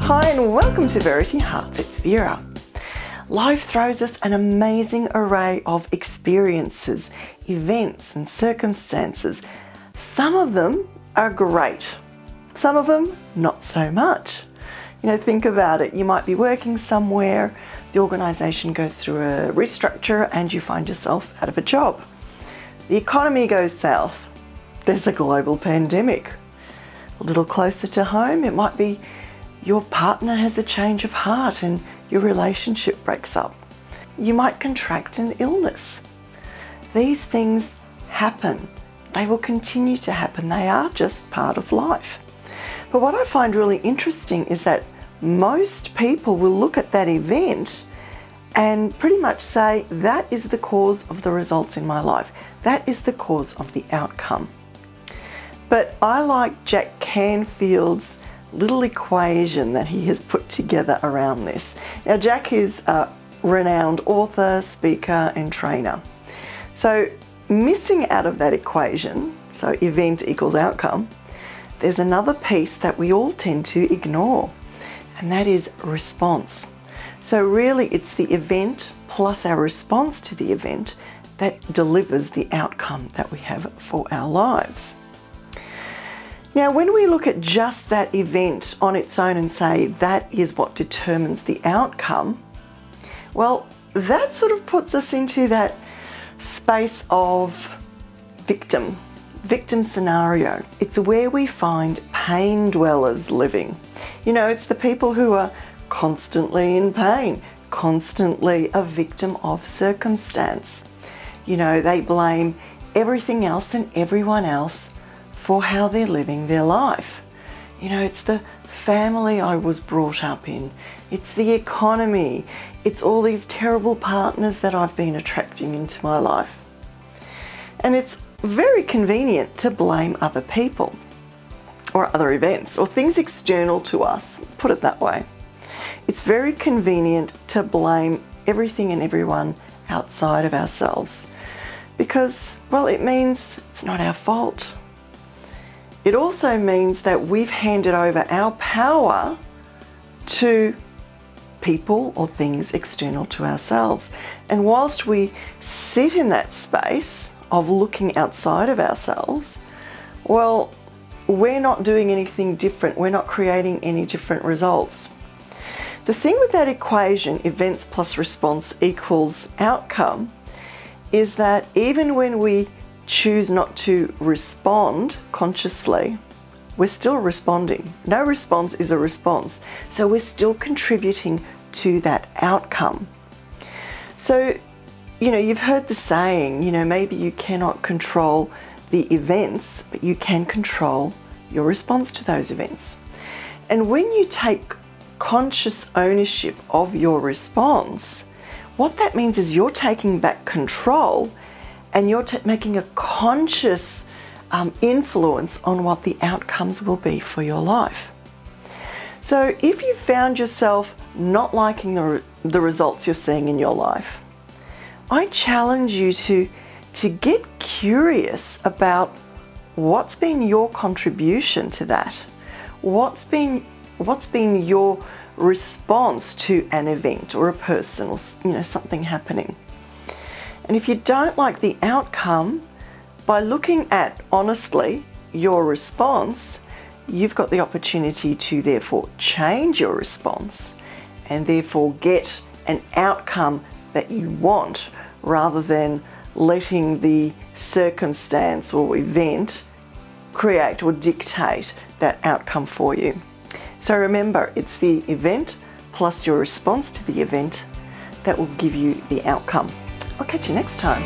Hi and welcome to VerityHearts, it's Vera. Life throws us an amazing array of experiences, events and circumstances. Some of them are great, some of them not so much. You know, think about it. You might be working somewhere, the organisation goes through a restructure and you find yourself out of a job. The economy goes south, there's a global pandemic. A little closer to home, it might be your partner has a change of heart and your relationship breaks up. You might contract an illness. These things happen. They will continue to happen. They are just part of life. But what I find really interesting is that most people will look at that event and pretty much say, that is the cause of the results in my life. That is the cause of the outcome. But I like Jack Canfield's little equation that he has put together around this. Now, Jack is a renowned author, speaker and trainer. So missing out of that equation, so event equals outcome, there's another piece that we all tend to ignore, and that is response. So really it's the event plus our response to the event that delivers the outcome that we have for our lives. Now, when we look at just that event on its own and say that is what determines the outcome, well, that sort of puts us into that space of victim scenario. It's where we find pain dwellers living. You know, it's the people who are constantly in pain, constantly a victim of circumstance. You know, they blame everything else and everyone else for how they're living their life. You know, it's the family I was brought up in, it's the economy, it's all these terrible partners that I've been attracting into my life. And it's very convenient to blame other people or other events or things external to us, put it that way. It's very convenient to blame everything and everyone outside of ourselves because, well, it means it's not our fault. It also means that we've handed over our power to people or things external to ourselves. And whilst we sit in that space of looking outside of ourselves, well, we're not doing anything different. We're not creating any different results. The thing with that equation, events plus response equals outcome, is that even when we choose not to respond consciously, we're still responding. No response is a response. So we're still contributing to that outcome. So, you know, you've heard the saying, you know, maybe you cannot control the events, but you can control your response to those events. And when you take conscious ownership of your response, what that means is you're taking back control and you're making a conscious influence on what the outcomes will be for your life. So if you found yourself not liking the results you're seeing in your life, I challenge you to get curious about what's been your contribution to that. What's been your response to an event or a person or, you know, something happening. And if you don't like the outcome, by looking at honestly your response, you've got the opportunity to therefore change your response and therefore get an outcome that you want rather than letting the circumstance or event create or dictate that outcome for you. So remember, it's the event plus your response to the event that will give you the outcome. I'll catch you next time.